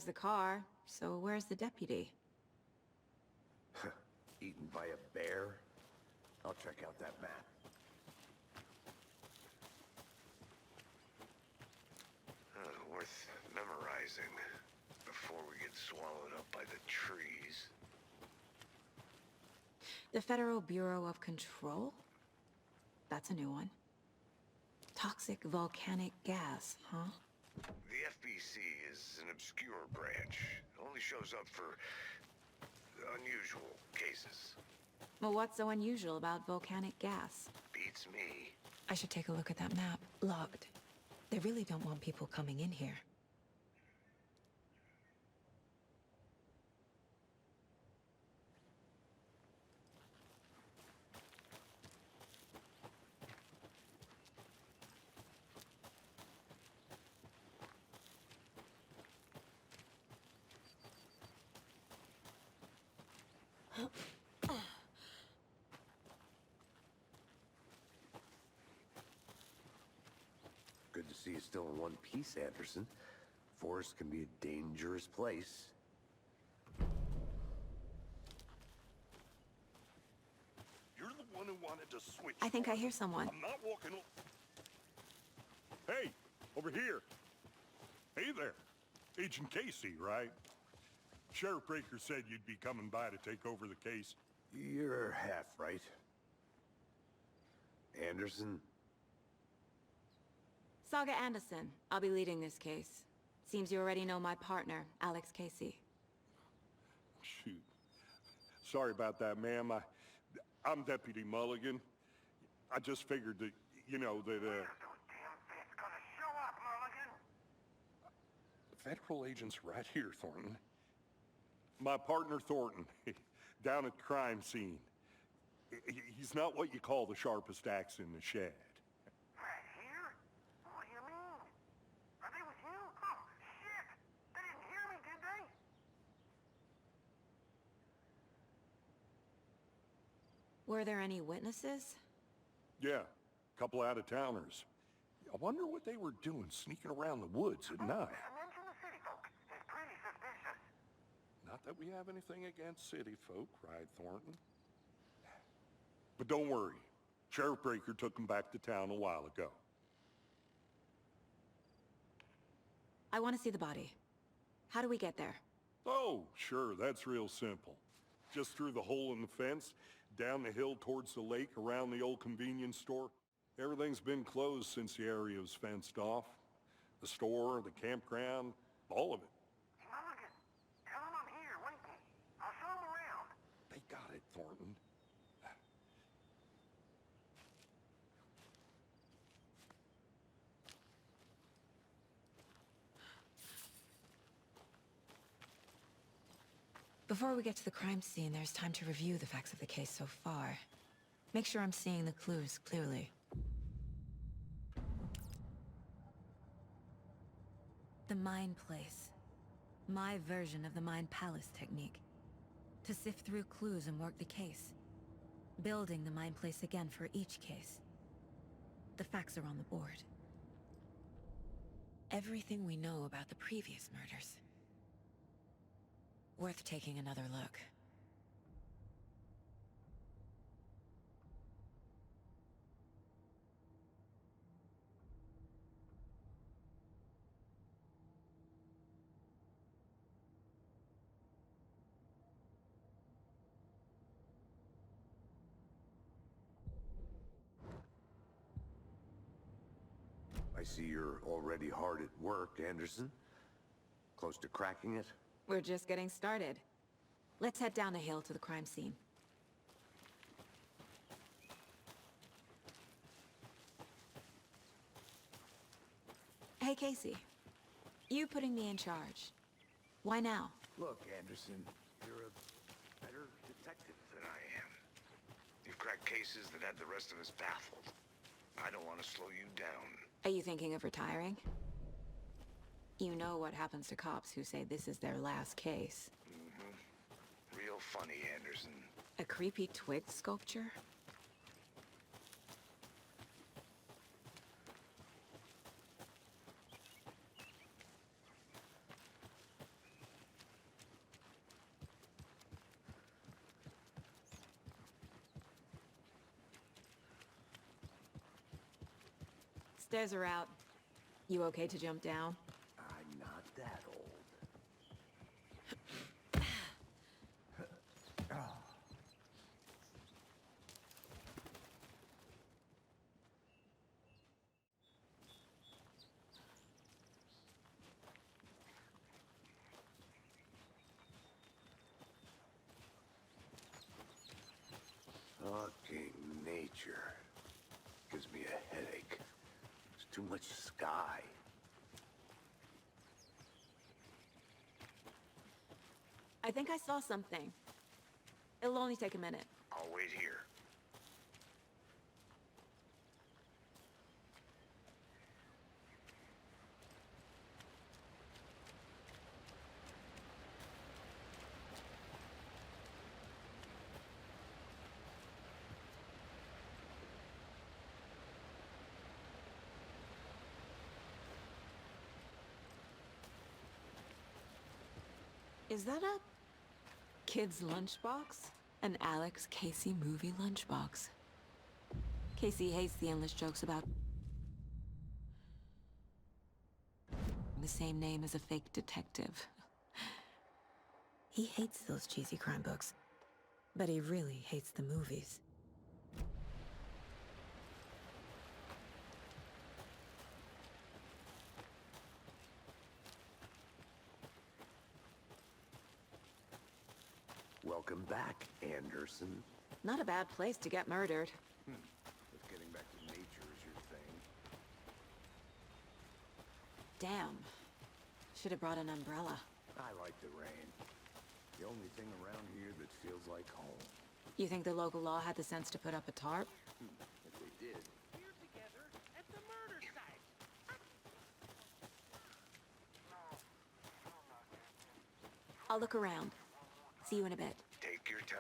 there's the car, so where's the deputy? Eaten by a bear? I'll check out that map. Worth memorizing before we get swallowed up by the trees. The Federal Bureau of Control? That's a new one. Toxic volcanic gas, huh? The FBC is an obscure branch. It only shows up for unusual cases. Well, what's so unusual about volcanic gas? Beats me. I should take a look at that map. Logged. They really don't want people coming in here. Good to see you still in one piece, Anderson. Forest can be a dangerous place. You're the one who wanted to switch. I think I hear someone. I'm not walking. Hey, over here. Hey there. Agent Casey, right? Sheriff Breaker said you'd be coming by to take over the case. You're half right. Anderson? Saga Anderson. I'll be leading this case. Seems you already know my partner, Alex Casey. Shoot. Sorry about that, ma'am. I'm Deputy Mulligan. I just figured that, you know, that, The federal agent's right here, Thornton. My partner, Thornton, down at the crime scene. He's not what you call the sharpest axe in the shed. Right here? What do you mean? Are they with you? Oh, shit! They didn't hear me, did they? Were there any witnesses? Yeah, a couple out-of-towners. I wonder what they were doing sneaking around the woods at night. Mention the city folk. It's pretty suspicious. Not that we have anything against city folk, cried Thornton. But don't worry. Sheriff Breaker took them back to town a while ago. I want to see the body. How do we get there? Oh, sure, that's real simple. Just through the hole in the fence, down the hill towards the lake, around the old convenience store. Everything's been closed since the area was fenced off. The store, the campground, all of it. Mulligan, tell them I'm here, waiting. I'll show them around. They got it, Thornton. Before we get to the crime scene, there's time to review the facts of the case so far. Make sure I'm seeing the clues clearly. The Mind Place. My version of the Mind Palace technique. To sift through clues and work the case. Building the Mind Place again for each case. The facts are on the board. Everything we know about the previous murders. Worth taking another look. I see you're already hard at work, Anderson. Close to cracking it? We're just getting started. Let's head down the hill to the crime scene. Hey, Casey. You putting me in charge. Why now? Look, Anderson, you're a better detective Than I am. You've cracked cases that had the rest of us baffled. I don't want to slow you down. Are you thinking of retiring? You know what happens to cops who say this is their last case. Real funny, Anderson. A creepy twig sculpture? Stairs are out. You okay to jump down? I'm not that old. Fucking nature. Gives me a headache. There's too much sky. I think I saw something. It'll only take a minute. I'll wait here. Is that a kid's lunchbox? An Alex Casey movie lunchbox. Casey hates the endless jokes about the same name as a fake detective. He hates those cheesy crime books, but he really hates the movies. Welcome back, Anderson. Not a bad place to get murdered. If getting back to nature is your thing. Damn. Should have brought an umbrella. I like the rain. The only thing around here that feels like home. You think the local law had the sense to put up a tarp? If they did. We're together at the murder site. I'll look around. See you in a bit. Take your time.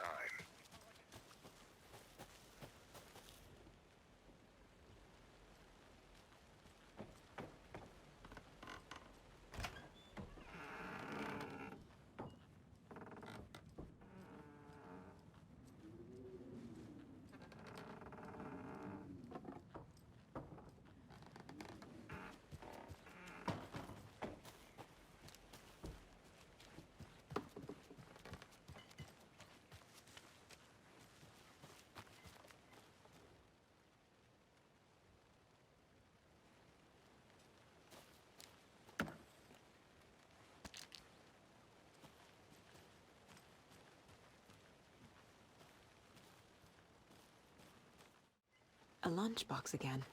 A lunchbox again.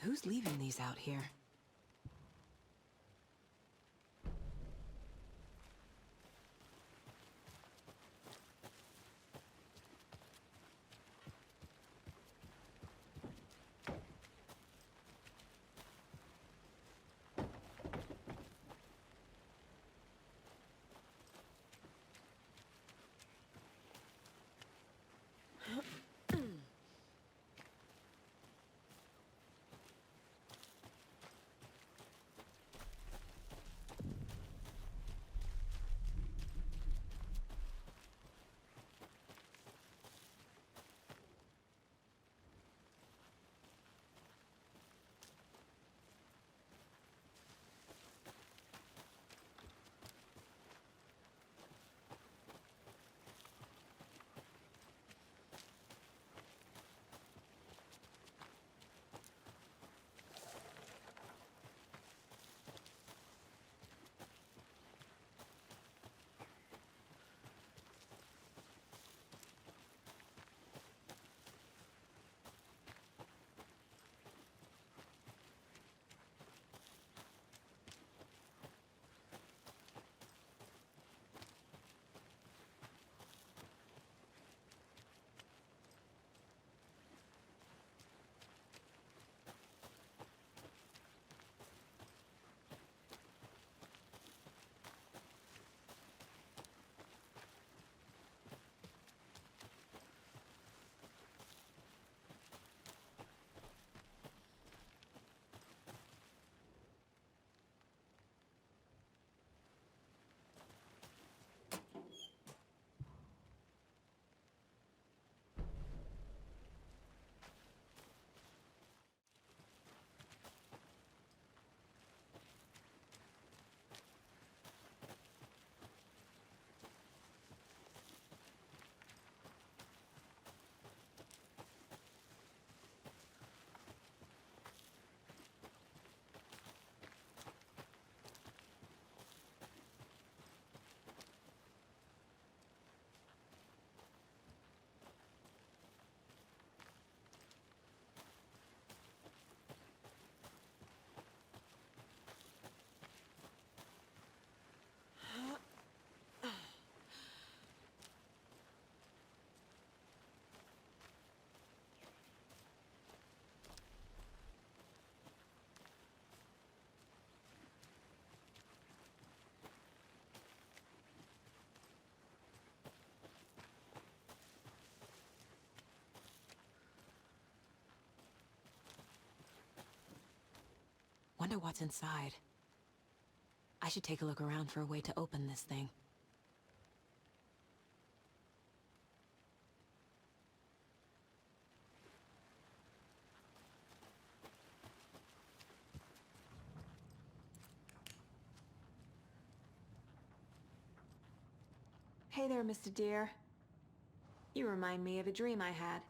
Who's leaving these out here? wonder what's inside. I should take a look around for a way to open this thing. Hey there, Mr. Deer. You remind me of a dream I had.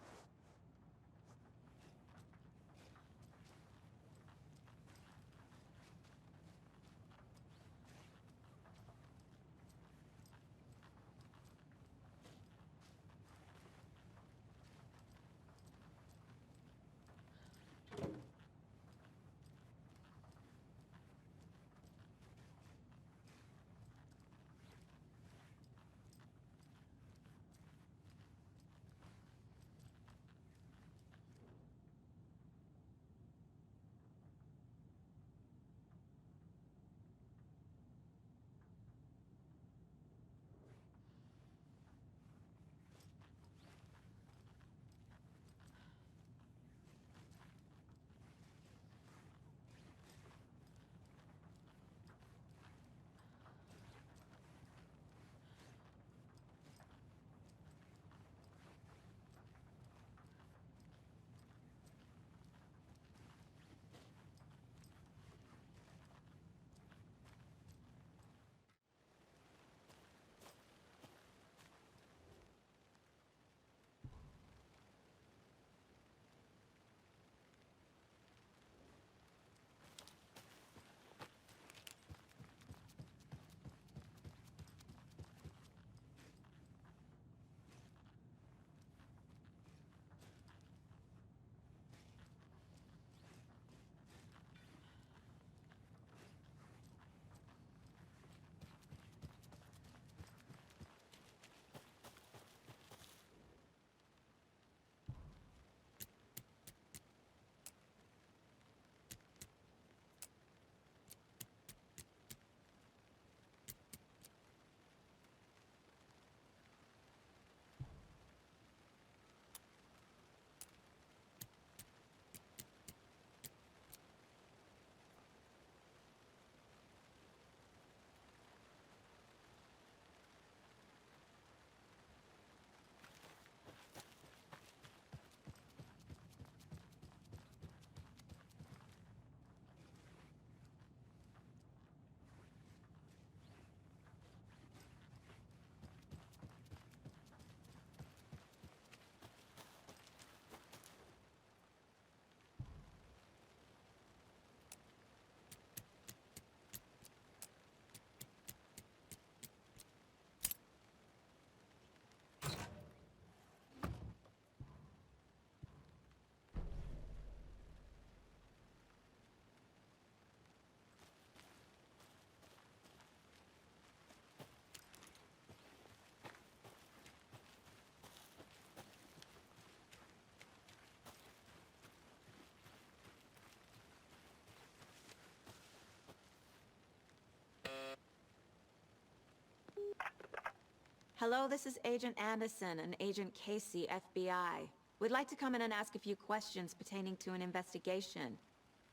Hello, this is Agent Anderson and Agent Casey, FBI. We'd like to come in and ask a few questions pertaining to an investigation.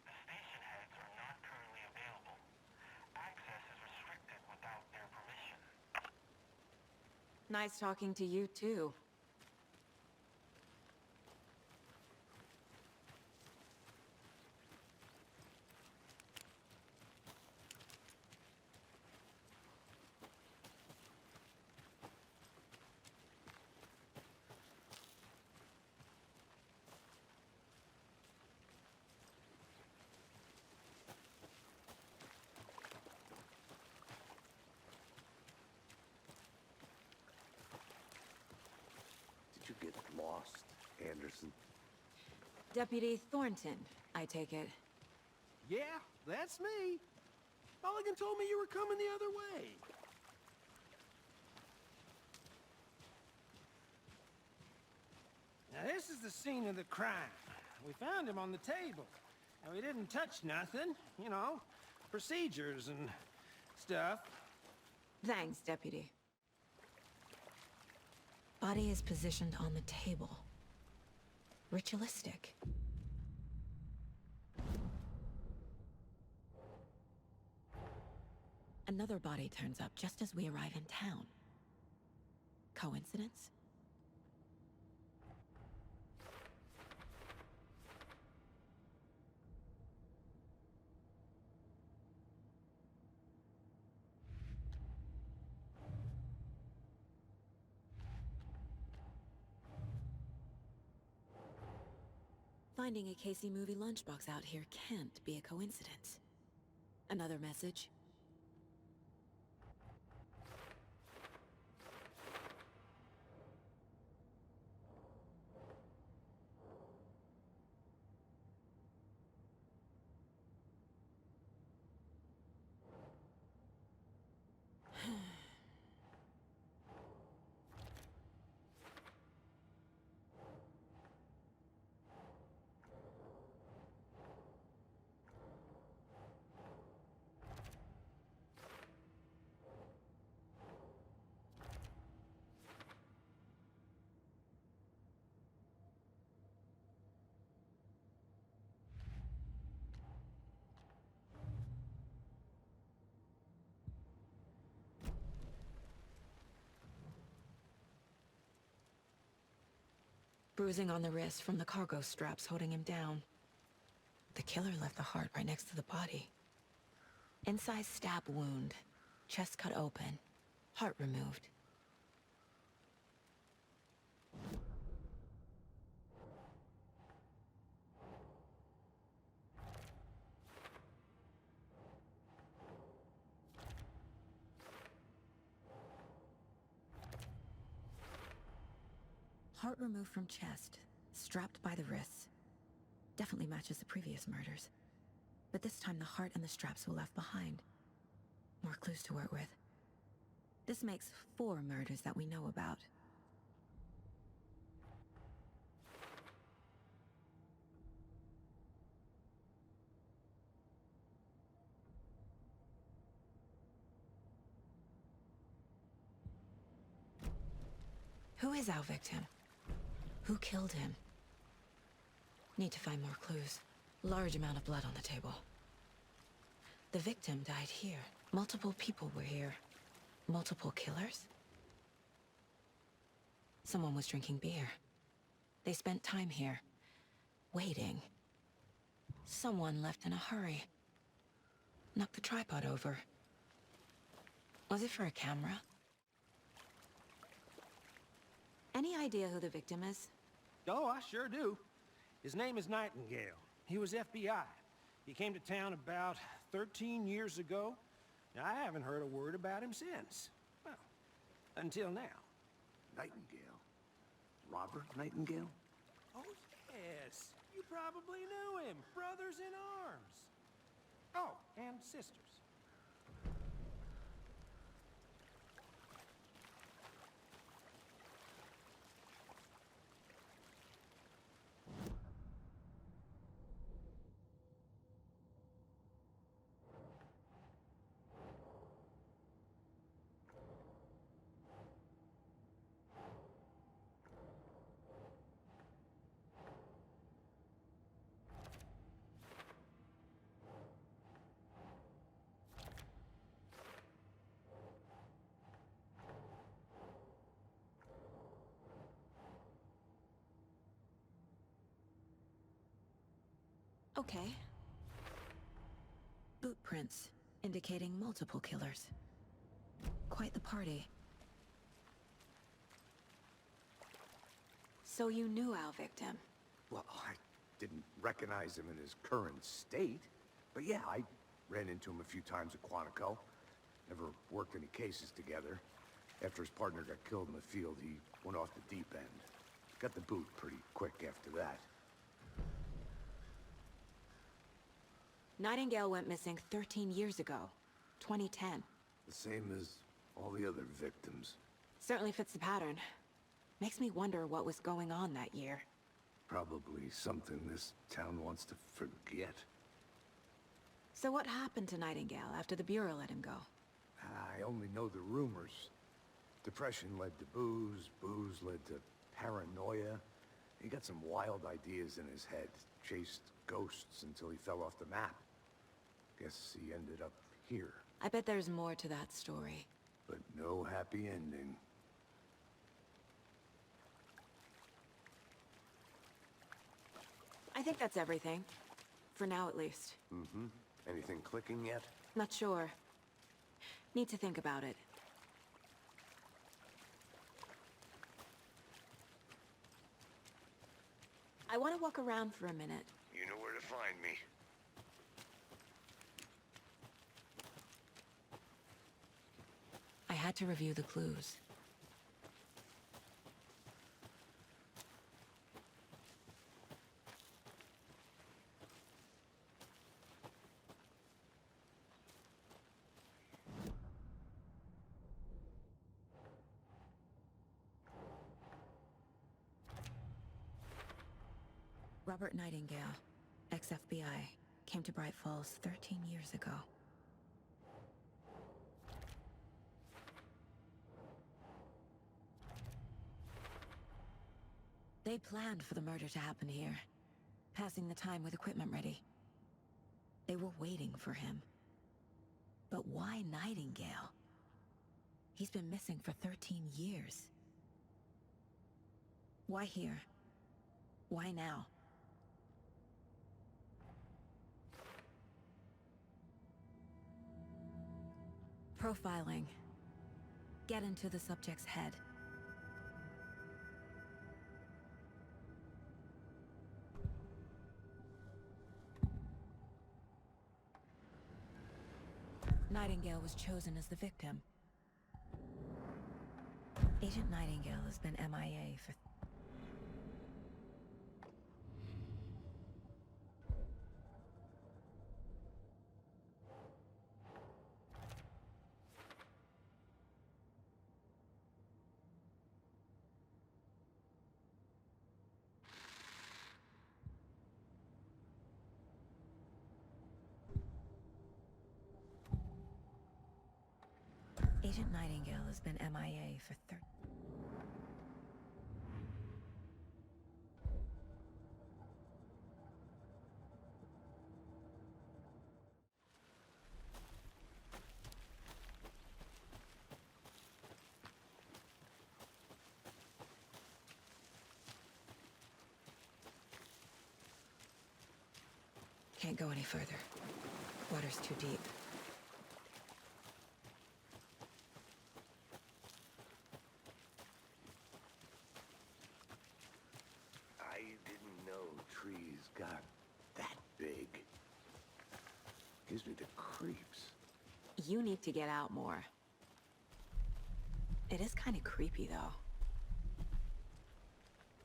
The station heads are not currently available. Access is restricted without their permission. Nice talking to you, too. Did you get lost, Anderson? Deputy Thornton, I take it. Yeah, that's me. Mulligan told me you were coming the other way. Now, this is the scene of the crime. We found him on the table. And we didn't touch nothing, you know, procedures and stuff. Thanks, Deputy. Body is positioned on the table. Ritualistic. Another body turns up just as we arrive in town. Coincidence? Finding a Casey movie lunchbox out here can't be a coincidence. Another message? Bruising on the wrist from the cargo straps holding him down. The killer left the heart right next to the body. Incised stab wound. Chest cut open. Heart removed. Heart removed from chest, strapped by the wrists. Definitely matches the previous murders. But this time the heart and the straps were left behind. More clues to work with. This makes 4 murders that we know about. Who is our victim? Who killed him? Need to find more clues. Large amount of blood on the table. The victim died here. Multiple people were here. Multiple killers? Someone was drinking beer. They spent time here. Waiting. Someone left in a hurry. Knocked the tripod over. Was it for a camera? Any idea who the victim is? Oh, I sure do. His name is Nightingale. He was FBI. He came to town about 13 years ago. I haven't heard a word about him since. Well, until now. Nightingale? Robert Nightingale? Oh, yes. You probably knew him. Brothers in arms. Oh, and sisters. Okay. Boot prints, indicating multiple killers. Quite the party. So you knew our victim? Well, I didn't recognize him in his current state. But yeah, I ran into him a few times at Quantico. Never worked any cases together. After his partner got killed in the field, he went off the deep end. Got the boot pretty quick after that. Nightingale went missing 13 years ago. 2010. The same as all the other victims. Certainly fits the pattern. Makes me wonder what was going on that year. Probably something this town wants to forget. So what happened to Nightingale after the Bureau let him go? I only know the rumors. Depression led to booze, booze led to paranoia. He got some wild ideas in his head, chased ghosts until he fell off the map. Guess he ended up here. I bet there's more to that story. But no happy ending. I think that's everything. For now, at least. Mm-hmm. Anything clicking yet? Not sure. Need to think about it. I want to walk around for a minute. You know where to find me. I had to review the clues. Robert Nightingale, ex-FBI, came to Bright Falls 13 years ago. They planned for the murder to happen here, passing the time with equipment ready. They were waiting for him. But why Nightingale? He's been missing for 13 years. Why here? Why now? Profiling. Get into the subject's head. Nightingale was chosen as the victim. Agent Nightingale has been MIA for... Agent Nightingale has been MIA for Can't go any further. Water's too deep. I didn't know trees got that big. Gives me the creeps. You need to get out more. It is kind of creepy, though.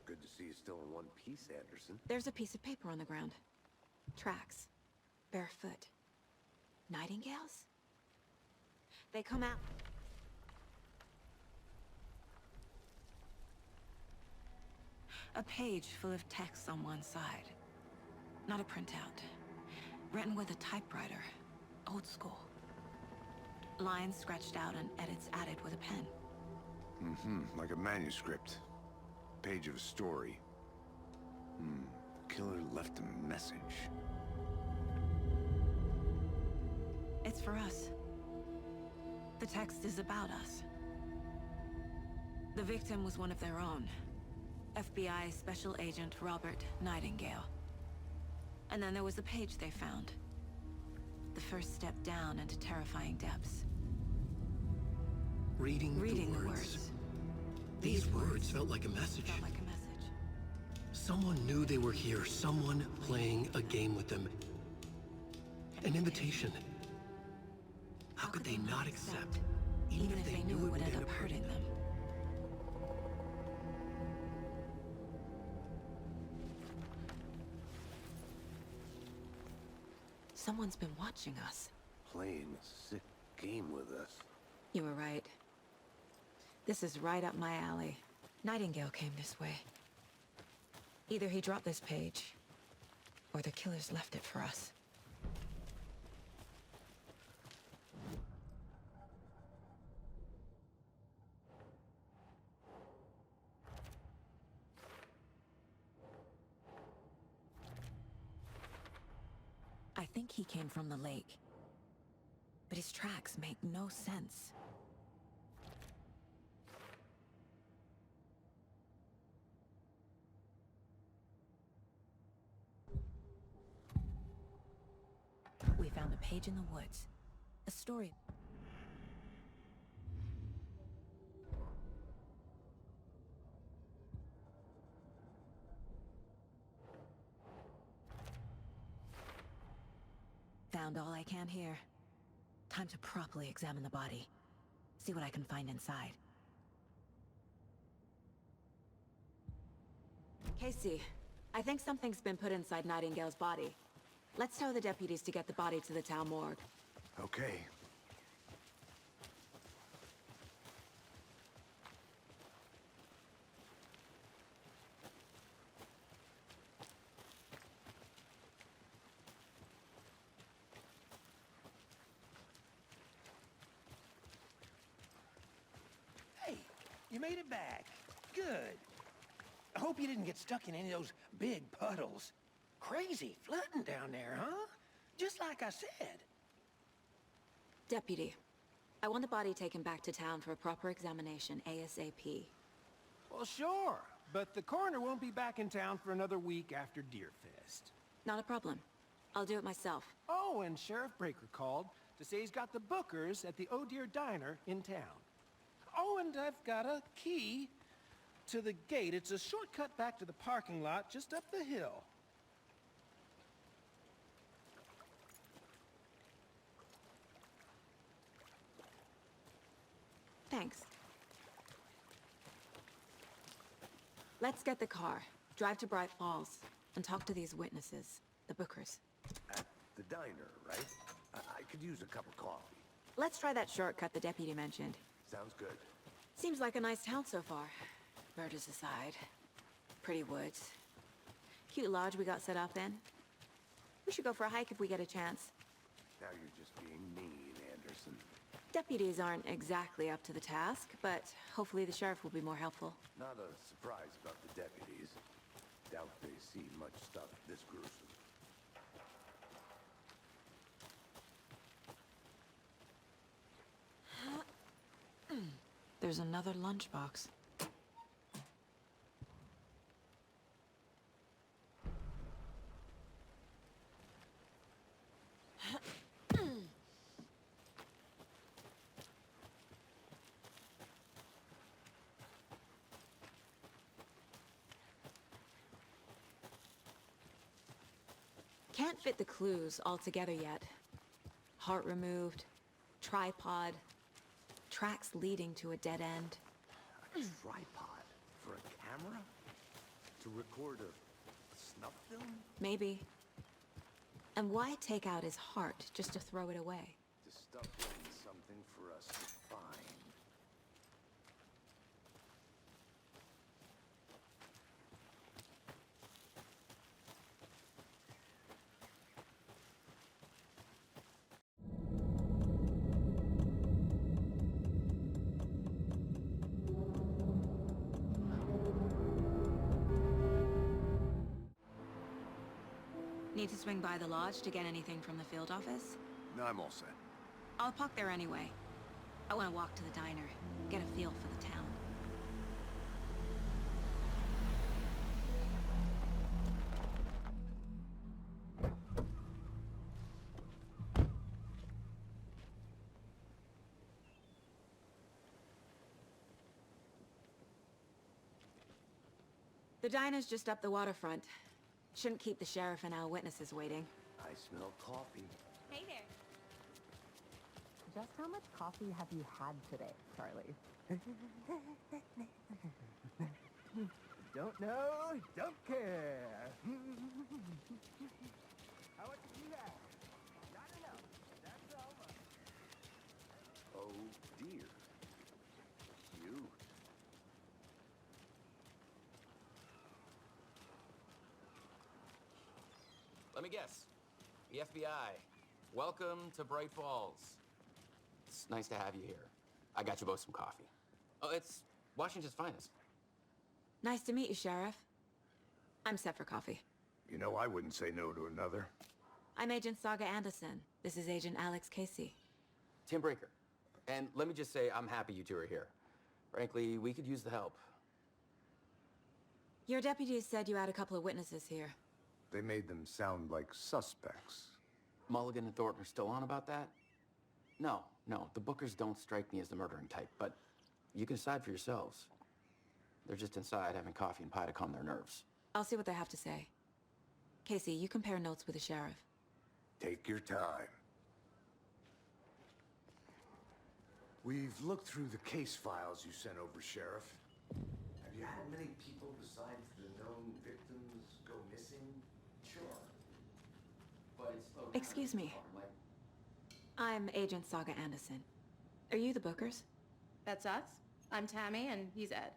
Good to see you still in one piece, Anderson. There's a piece of paper on the ground. Tracks. Barefoot. Nightingales? They come out... A page full of text on one side. Not a printout. Written with a typewriter. Old school. Lines scratched out and edits added with a pen. Mm-hmm, like a manuscript. Page of a story. Killer left a message. It's for us. The text is about us. The victim was one of their own. FBI Special Agent Robert Nightingale. And then there was the page they found. The first step down into terrifying depths. Reading the the words. These words felt like a message. Felt like a message. Someone knew they were here, someone playing a game with them. An invitation. How could they not accept, even if they knew it would end up hurting them? Someone's been watching us. Playing a sick game with us. You were right. This is right up my alley. Nightingale came this way. Either he dropped this page, or the killers left it for us. I think he came from the lake. but his tracks make no sense. We found a page in the woods. A story. Found all I can here. Time to properly examine the body. See what I can find inside. Casey, I think something's been put inside Nightingale's body. Let's tell the deputies to get the body to the town morgue. Okay. Hey, you made it back. Good. I hope you didn't get stuck in any of those big puddles. Crazy flooding down there, huh? Just like I said. Deputy, I want the body taken back to town for a proper examination ASAP. Well, sure. But the coroner won't be back in town for another week after Deerfest. Not a problem. I'll do it myself. Oh, and Sheriff Breaker called to say he's got the Bookers at the Oh Dear Diner in town. Oh, and I've got a key to the gate. It's a shortcut back to the parking lot just up the hill. Thanks. Let's get the car, drive to Bright Falls, and talk to these witnesses, the Bookers. At the diner, right? I could use a cup of coffee. Let's try that shortcut the deputy mentioned. Sounds good. Seems like a nice town so far. Murders aside. Pretty woods. Cute lodge we got set up in. We should go for a hike if we get a chance. Now you're just being mean, Anderson. Deputies aren't exactly up to the task, but hopefully the sheriff will be more helpful. Not a surprise about the deputies. Doubt they see much stuff this gruesome. There's another lunchbox. Can't fit the clues all together yet. Heart removed, tripod, tracks leading to a dead end. A tripod? For a camera? To record a snuff film? Maybe. And why take out his heart just to throw it away? To stuff in something for us to find. Need to swing by the lodge to get anything from the field office? No, I'm all set. I'll park there anyway. I want to walk to the diner, get a feel for the town. The diner's just up the waterfront. Shouldn't keep the sheriff and our witnesses waiting. I smell coffee. Hey there. Just how much coffee have you had today, Charlie? Don't know, don't care. How much do you have? Not enough. That's all. Oh dear. Cute. Let me guess. The FBI. Welcome to Bright Falls. It's nice to have you here. I got you both some coffee. Oh, it's Washington's finest. Nice to meet you, Sheriff. I'm set for coffee. You know, I wouldn't say no to another. I'm Agent Saga Anderson. This is Agent Alex Casey. Tim Breaker. And let me just say, I'm happy you two are here. Frankly, we could use the help. Your deputies said you had a couple of witnesses here. They made them sound like suspects. Mulligan and Thornton are still on about that? No, the Bookers don't strike me as the murdering type, but you can decide for yourselves. They're just inside having coffee and pie to calm their nerves. I'll see what they have to say. Casey, you compare notes with the sheriff. Take your time. We've looked through the case files you sent over, Sheriff. Have you had many people besides the known victims go missing? Sure. But it's slow. Excuse me. I'm Agent Saga Anderson. Are you the Bookers? That's us. I'm Tammy, and he's Ed.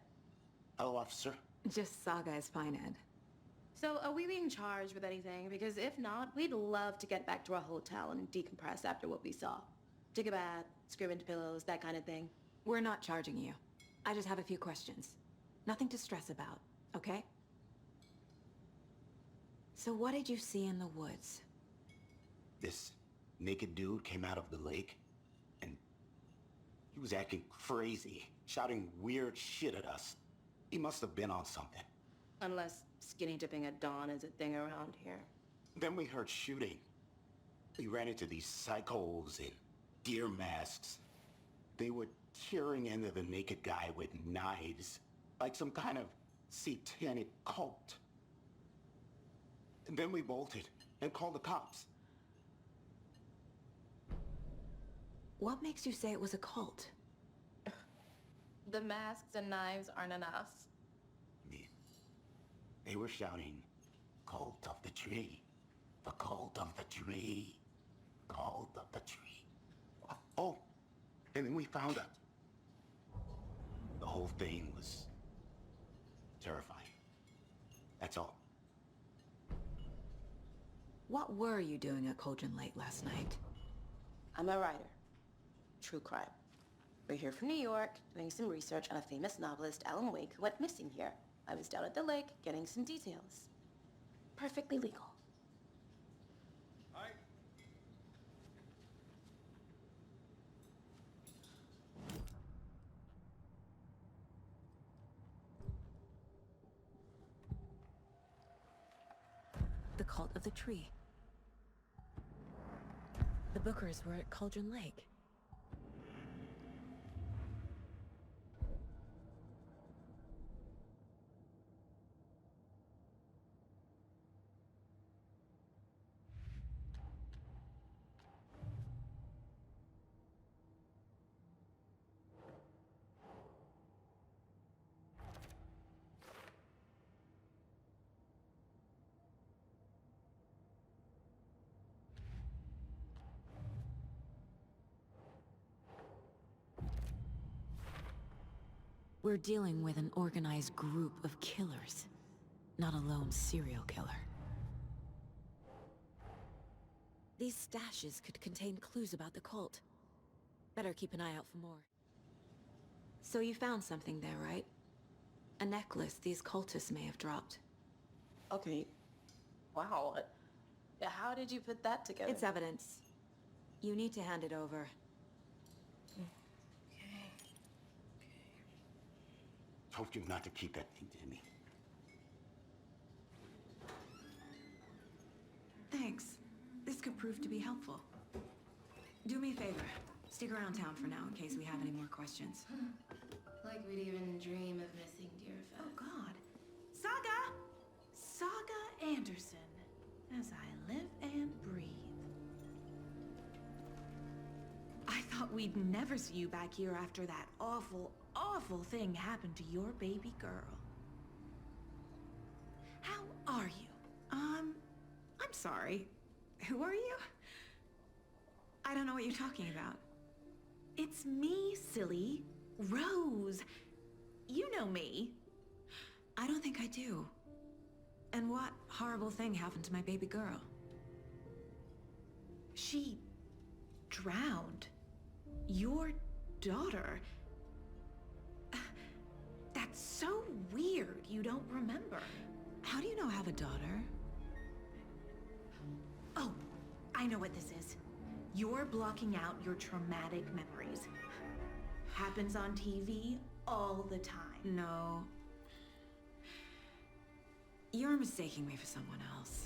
Hello, officer. Just Saga is fine, Ed. So, are we being charged with anything? Because if not, we'd love to get back to our hotel and decompress after what we saw. Take a bath, scream into pillows, that kind of thing. We're not charging you. I just have a few questions. Nothing to stress about, okay? So what did you see in the woods? This naked dude came out of the lake, and he was acting crazy, shouting weird shit at us. He must have been on something. Unless skinny dipping at dawn is a thing around here. Then we heard shooting. We ran into these psychos in deer masks. They were tearing into the naked guy with knives, like some kind of satanic cult. And then we bolted and called the cops. What makes you say it was a cult? The masks and knives aren't enough. They were shouting, "Cult of the tree, the cult of the tree, cult of the tree." Oh, and then we found out. The whole thing was terrifying. That's all. What were you doing at Cauldron Lake last night? I'm a writer. True crime. We're here from New York, doing some research on a famous novelist, Alan Wake, who went missing here. I was down at the lake, getting some details. Perfectly legal. Hi. The cult of the tree. The Bookers were at Cauldron Lake. We're dealing with an organized group of killers, not a lone serial killer. These stashes could contain clues about the cult. Better keep an eye out for more. So you found something there, right? A necklace these cultists may have dropped. Okay. Wow. How did you put that together? It's evidence. You need to hand it over. Told you not to keep that thing to me. Thanks. This could prove to be helpful. Do me a favor. Stick around town for now in case we have any more questions. Like we'd even dream of missing dear friends. Oh, God. Saga! Saga Anderson. As I live and breathe. I thought we'd never see you back here after that awful, awful thing happened to your baby girl. How are you? I'm sorry. Who are you? I don't know what you're talking about. It's me, silly. Rose. You know me. I don't think I do. And what horrible thing happened to my baby girl? She drowned. Your daughter. That's so weird you don't remember. How do you know I have a daughter? Oh, I know what this is. You're blocking out your traumatic memories. Happens on TV all the time. No. You're mistaking me for someone else.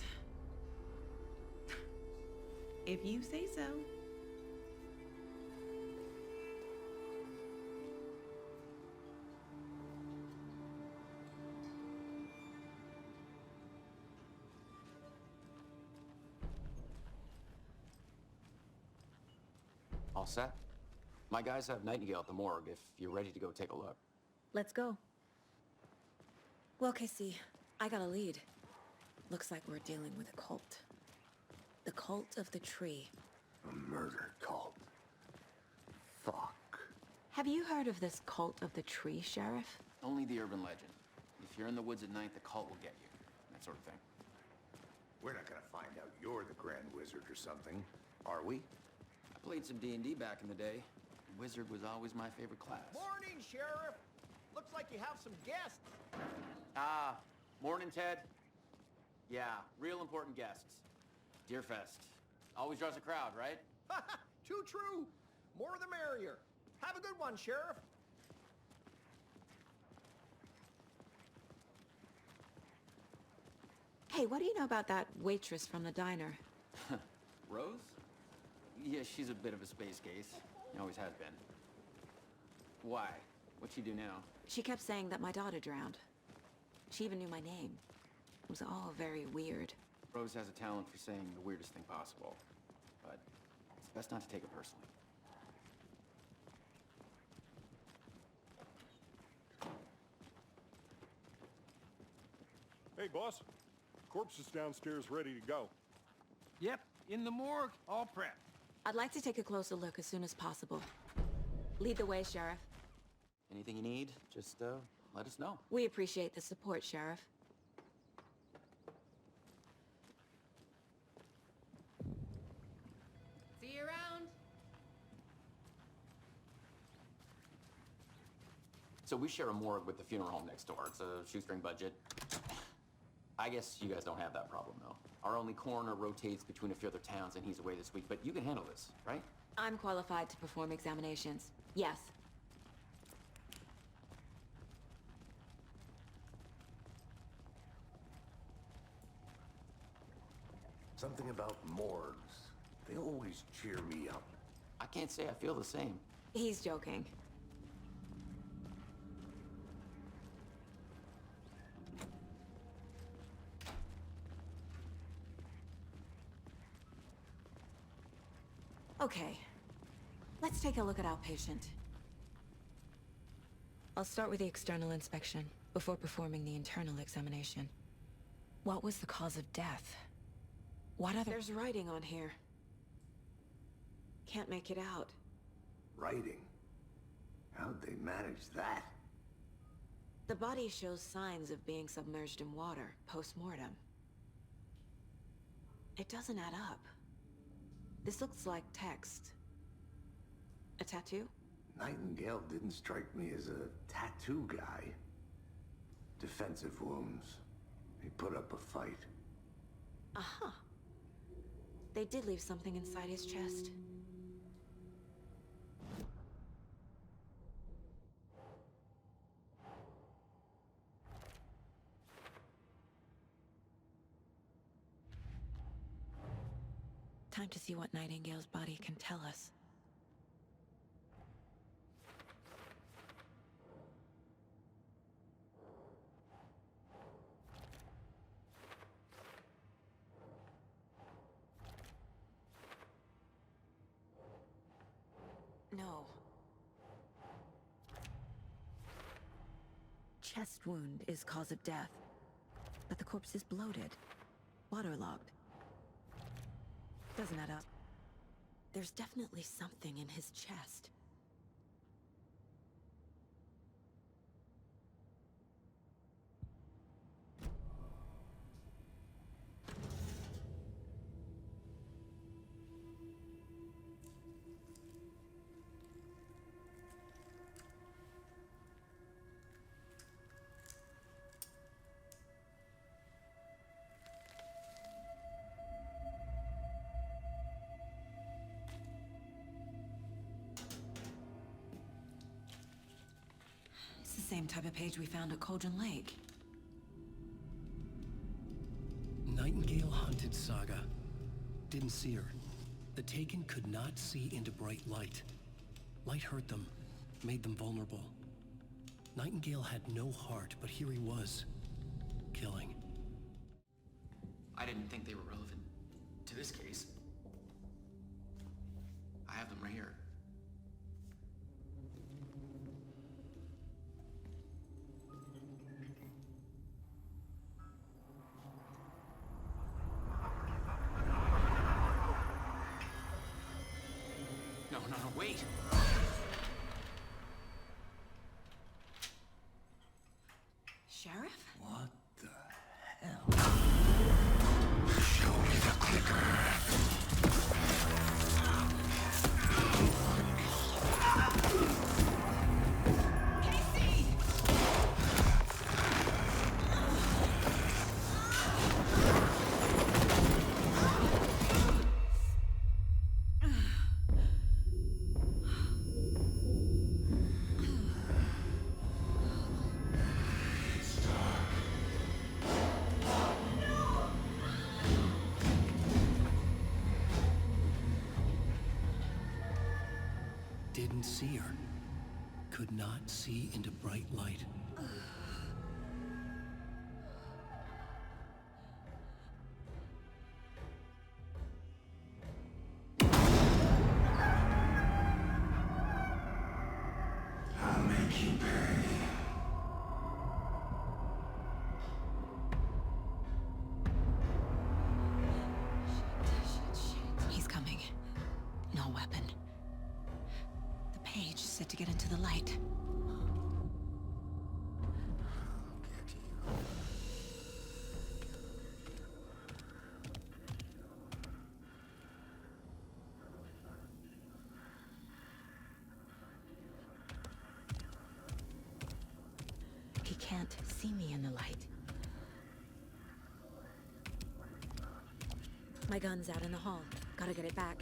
If you say so. All set? My guys have Nightingale at the morgue if you're ready to go take a look. Let's go. Well, Casey, I got a lead. Looks like we're dealing with a cult. The cult of the tree. A murder cult. Fuck. Have you heard of this cult of the tree, Sheriff? Only the urban legend. If you're in the woods at night, the cult will get you. That sort of thing. We're not gonna find out you're the Grand Wizard or something, are we? I played some D&D back in the day. Wizard was always my favorite class. Morning, Sheriff. Looks like you have some guests. Ah, morning, Ted. Yeah, real important guests. Deerfest. Always draws a crowd, right? Too true. More the merrier. Have a good one, Sheriff. Hey, what do you know about that waitress from the diner? Rose? Yeah, she's a bit of a space case. Always has been. Why? What'd she do now? She kept saying that my daughter drowned. She even knew my name. It was all very weird. Rose has a talent for saying the weirdest thing possible. But it's best not to take it personally. Hey, boss. Corpse is downstairs ready to go. Yep, in the morgue, all prepped. I'd like to take a closer look as soon as possible. Lead the way, Sheriff. Anything you need, just let us know. We appreciate the support, Sheriff. See you around. So we share a morgue with the funeral home next door. It's a shoestring budget. I guess you guys don't have that problem, though. Our only coroner rotates between a few other towns, and he's away this week, but you can handle this, right? I'm qualified to perform examinations. Yes. Something about morgues. They always cheer me up. I can't say I feel the same. He's joking. Okay. Let's take a look at our patient. I'll start with the external inspection before performing the internal examination. What was the cause of death? What other— There's writing on here. Can't make it out. Writing? How'd they manage that? The body shows signs of being submerged in water post-mortem. It doesn't add up. This looks like text. A tattoo? Nightingale didn't strike me as a tattoo guy. Defensive wounds. He put up a fight. Uh-huh. They did leave something inside his chest. Time to see what Nightingale's body can tell us. No. Chest wound is cause of death, but the corpse is bloated, waterlogged. Doesn't add up. There's definitely something in his chest. same type of page we found at Cauldron Lake. Nightingale hunted Saga. Didn't see her. The Taken could not see into bright light. Light hurt them, made them vulnerable. Nightingale had no heart, but here he was, killing. I didn't think they were relevant to this case. I have them right here. No, wait! Sheriff? What the hell? Show me the clicker. Didn't see her. Could not see into bright light. I'll make you pay. He's coming. No weapon. The page said to get into the light. He can't see me in the light. My gun's out in the hall. Gotta get it back.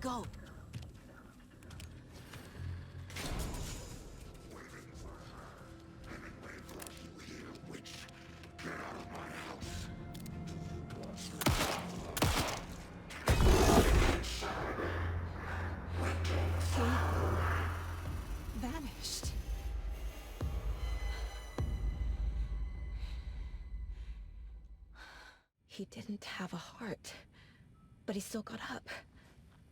Go! Vanished. He didn't have a heart, but he still got up.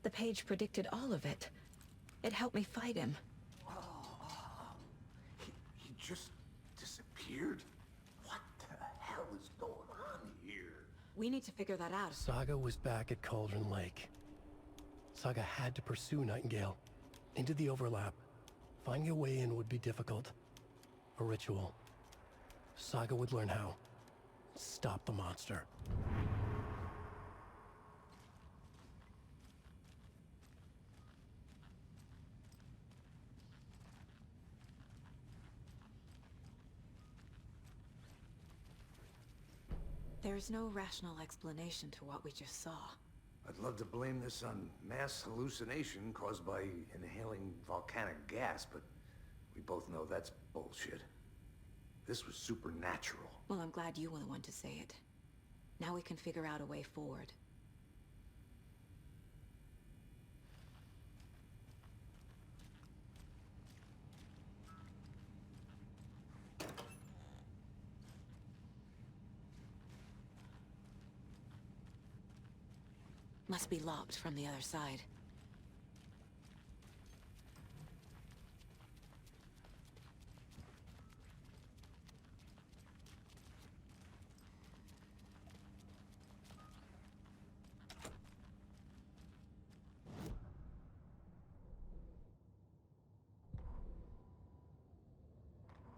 The page predicted all of it. It helped me fight him. He just disappeared? What the hell is going on here? We need to figure that out. Saga was back at Cauldron Lake. Saga had to pursue Nightingale. Into the overlap. Finding a way in would be difficult. A ritual. Saga would learn how. Stop the monster. There's no rational explanation to what we just saw. I'd love to blame this on mass hallucination caused by inhaling volcanic gas, but we both know that's bullshit. This was supernatural. Well, I'm glad you were the one to say it. Now we can figure out a way forward. Must be locked from the other side.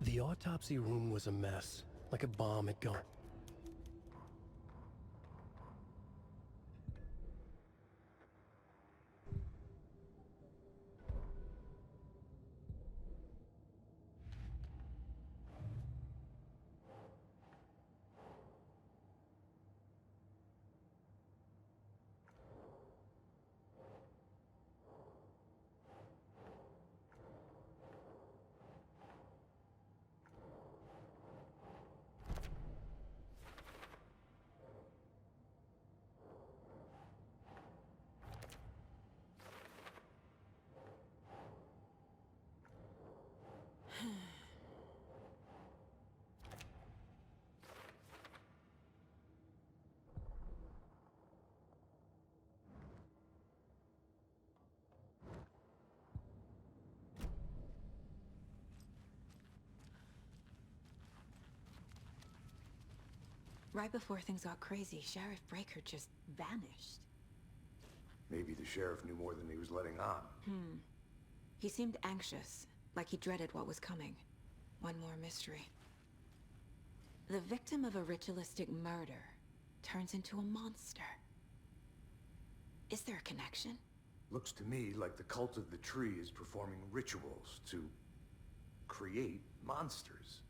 The autopsy room was a mess, like a bomb had gone. Right before things got crazy, Sheriff Breaker just vanished. Maybe the sheriff knew more than he was letting on. He seemed anxious, like he dreaded what was coming. One more mystery. The victim of a ritualistic murder turns into a monster. Is there a connection? Looks to me like the cult of the tree is performing rituals to create monsters.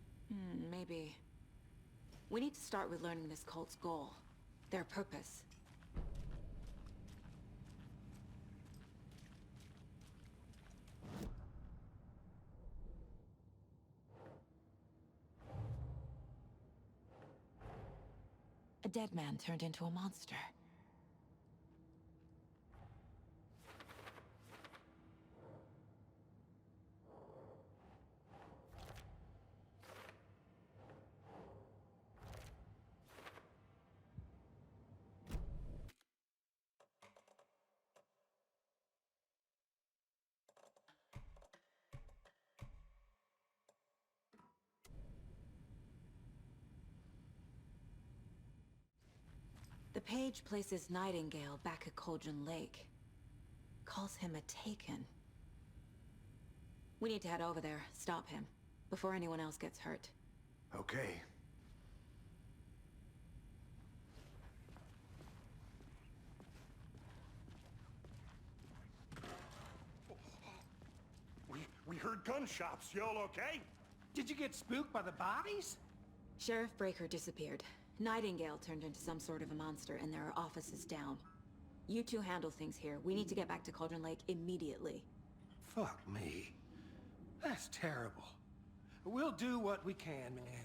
Maybe. We need to start with learning this cult's goal. Their purpose. A dead man turned into a monster. The page places Nightingale back at Cauldron Lake. Calls him a Taken. We need to head over there, stop him, before anyone else gets hurt. Okay. We heard gunshots. Y'all okay? Did you get spooked by the bodies? Sheriff Breaker disappeared. Nightingale turned into some sort of a monster, and there are offices down. You two handle things here. We need to get back to Cauldron Lake immediately. Fuck me. That's terrible. We'll do what we can, man.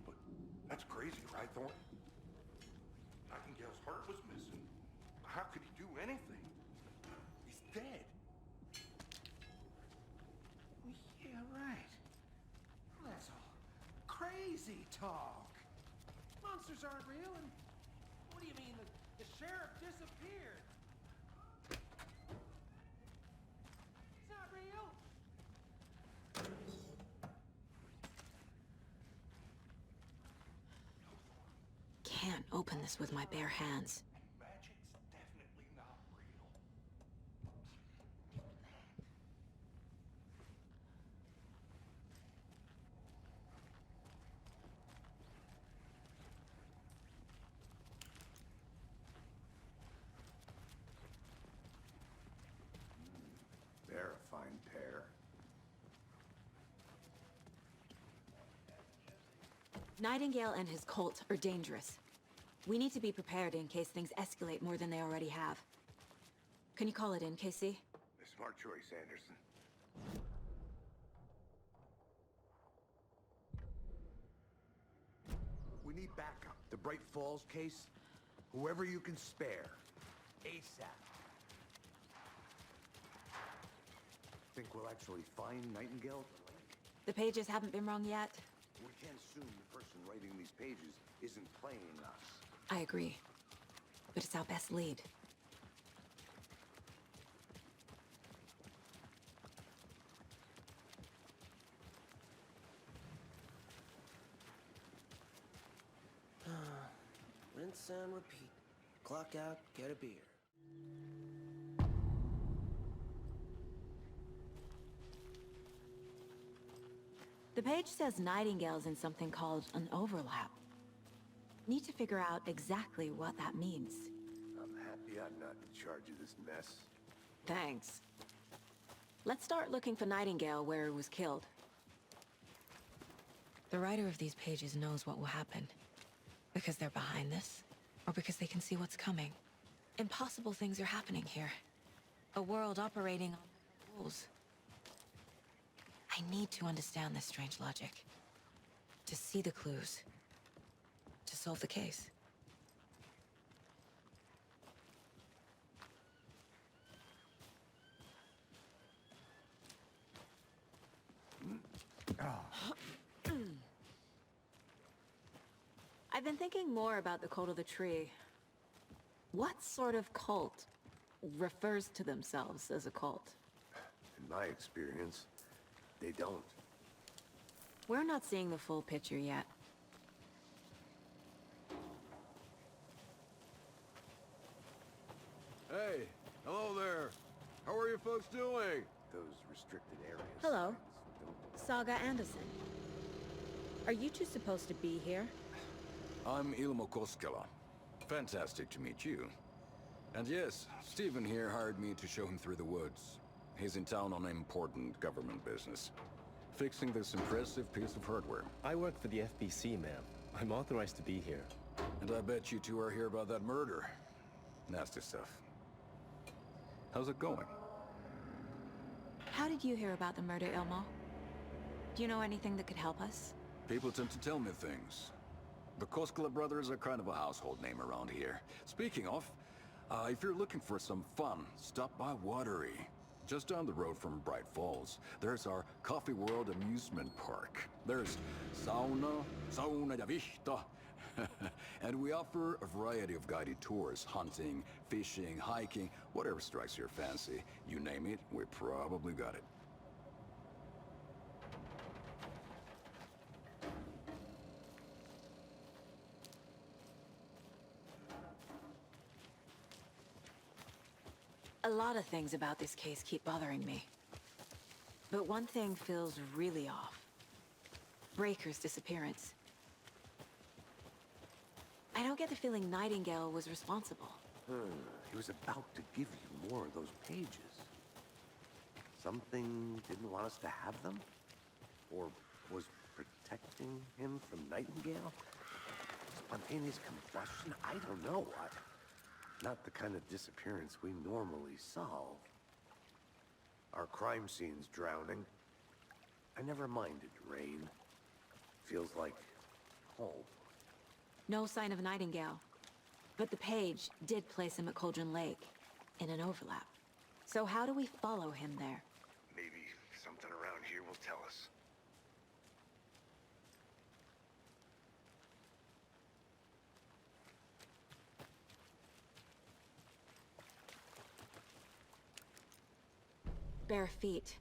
But that's crazy, right, Thorne? Nightingale's heart was missing. How could he do anything? He's dead. Yeah, right. That's all crazy talk. Monsters aren't real, and what do you mean the sheriff disappeared? He's not real. Can't open this with my bare hands. Magic's definitely not real. They're a fine pair. Nightingale and his cult are dangerous. We need to be prepared in case things escalate more than they already have. Can you call it in, KC? A smart choice, Anderson. We need backup. The Bright Falls case, whoever you can spare. ASAP. Think we'll actually find Nightingale at the lake? The pages haven't been wrong yet. We can't assume the person writing these pages isn't playing us. I agree. But it's our best lead. Rinse and repeat. Clock out, get a beer. The page says Nightingale's in something called an overlap. Need to figure out exactly what that means. I'm happy I'm not in charge of this mess. Thanks. Let's start looking for Nightingale where he was killed. The writer of these pages knows what will happen. Because they're behind this, or because they can see what's coming. Impossible things are happening here. A world operating on rules. I need to understand this strange logic. To see the clues. To solve the case. I've been thinking more about the cult of the tree. What sort of cult refers to themselves as a cult? In my experience, they don't. We're not seeing the full picture yet. Hey, hello there. How are you folks doing? Those restricted areas. Hello. Don't... Saga Anderson. Are you two supposed to be here? I'm Ilmo Koskela. Fantastic to meet you. And yes, Stephen here hired me to show him through the woods. He's in town on important government business, fixing this impressive piece of hardware. I work for the FBC, ma'am. I'm authorized to be here. And I bet you two are here about that murder. Nasty stuff. How's it going? How did you hear about the murder, Ilmo? Do you know anything that could help us? People tend to tell me things. The Koskela brothers are kind of a household name around here. Speaking of, if you're looking for some fun, stop by Watery. Just down the road from Bright Falls, there's our Coffee World amusement park. There's sauna ja vihta. And we offer a variety of guided tours, hunting, fishing, hiking, whatever strikes your fancy. You name it, we probably got it. A lot of things about this case keep bothering me. But one thing feels really off. Breaker's disappearance. I don't get the feeling Nightingale was responsible. He was about to give you more of those pages. Something didn't want us to have them? Or was protecting him from Nightingale? Spontaneous combustion? I don't know. Not the kind of disappearance we normally solve. Our crime scene's drowning. I never minded rain. Feels like home. No sign of Nightingale. But the page did place him at Cauldron Lake, in an overlap. So how do we follow him there? Maybe something around here will tell us. Bare feet.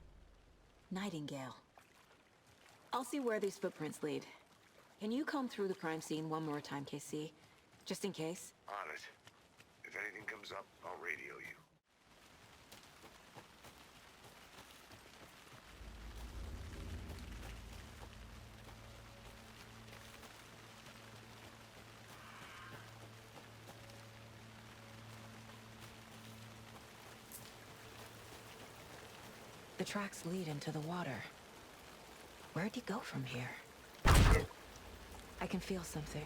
Nightingale. I'll see where these footprints lead. Can you comb through the crime scene one more time, KC? Just in case? On it. If anything comes up, I'll radio you. The tracks lead into the water. Where'd he go from here? I can feel something.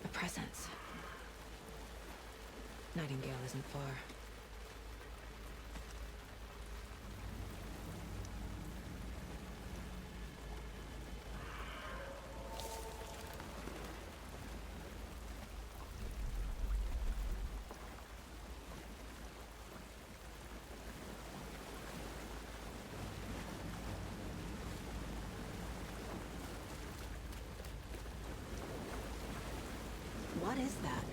A presence. Nightingale isn't far. What is that?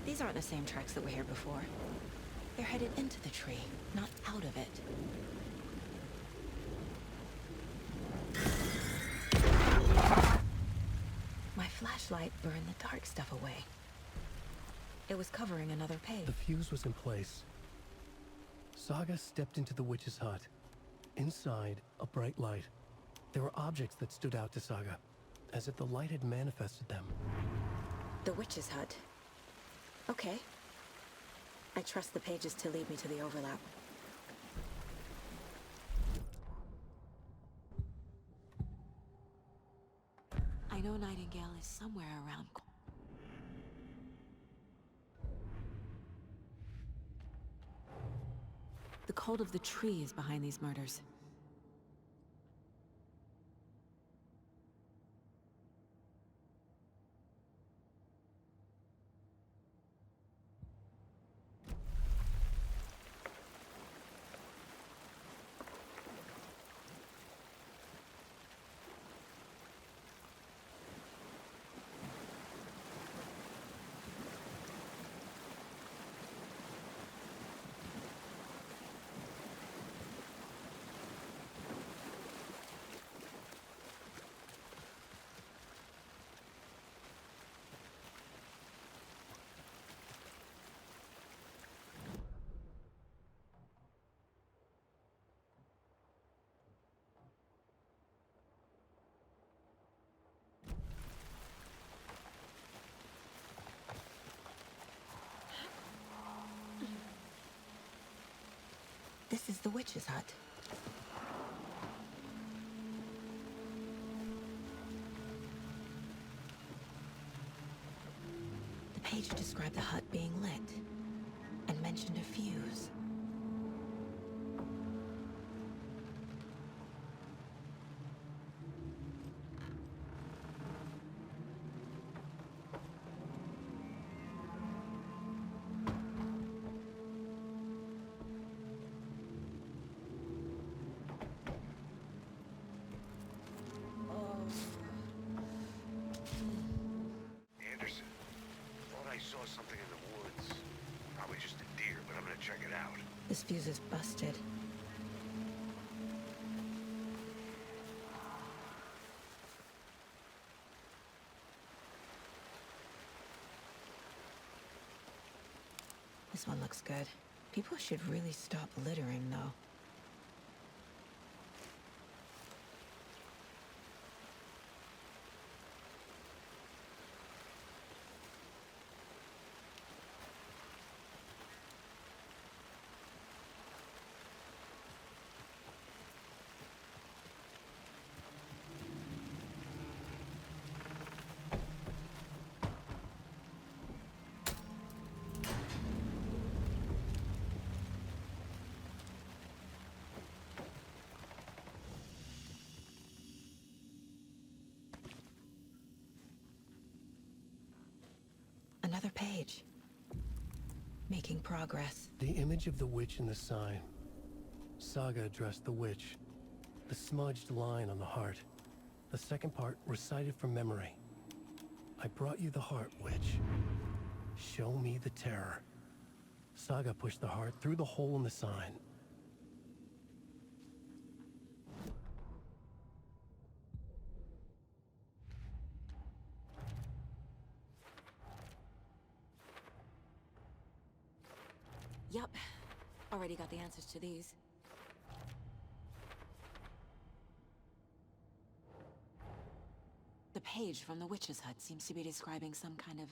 These aren't the same tracks that were here before. They're headed into the tree, not out of it. My flashlight burned the dark stuff away. It was covering another page. The fuse was in place. Saga stepped into the witch's hut. Inside, a bright light. There were objects that stood out to Saga, as if the light had manifested them. The witch's hut. Okay. I trust the pages to lead me to the overlap. I know Nightingale is somewhere around. The cult of the tree is behind these murders. This is the witch's hut. The page described the hut being lit, and mentioned a fuse. Anderson, thought I saw something in the woods. Probably just a deer, but I'm gonna check it out. This fuse is busted. This one looks good. People should really stop littering, though. Another page. Making progress. The image of the witch in the sign. Saga addressed the witch. The smudged line on the heart. The second part recited from memory. I brought you the heart, witch. Show me the terror. Saga pushed the heart through the hole in the sign. Yup. Already got the answers to these. The page from the witch's hut seems to be describing some kind of...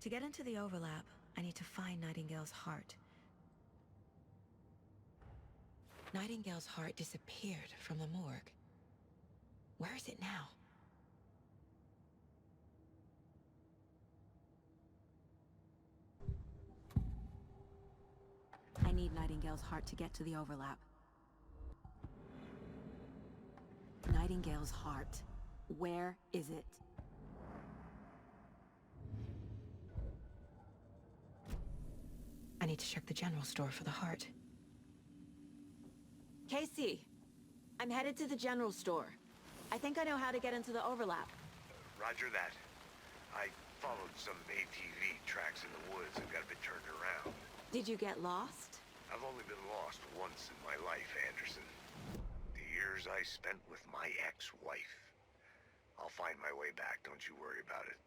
To get into the overlap, I need to find Nightingale's heart. Nightingale's heart disappeared from the morgue. Where is it now? I need Nightingale's heart to get to the overlap. Nightingale's heart. Where is it? I need to check the general store for the heart. Casey, I'm headed to the general store. I think I know how to get into the overlap. Roger that. I followed some ATV tracks in the woods and got a bit turned around. Did you get lost? I've only been lost once in my life, Anderson. The years I spent with my ex-wife. I'll find my way back, don't you worry about it.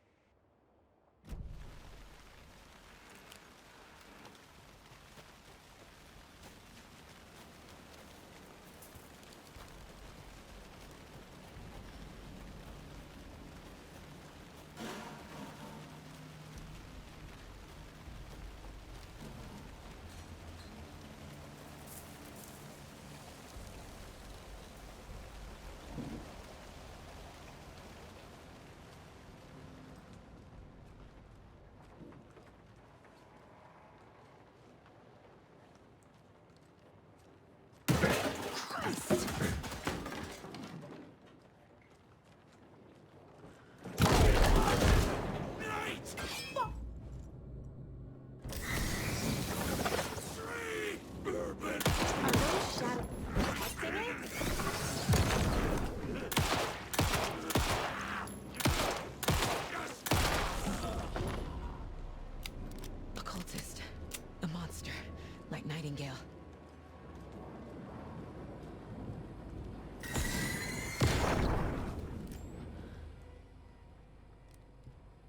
Nightingale.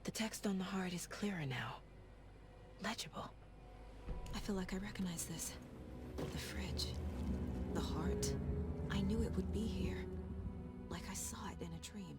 The text on the heart is clearer now. Legible. I feel like I recognize this. The fridge. The heart. I knew it would be here. Like I saw it in a dream.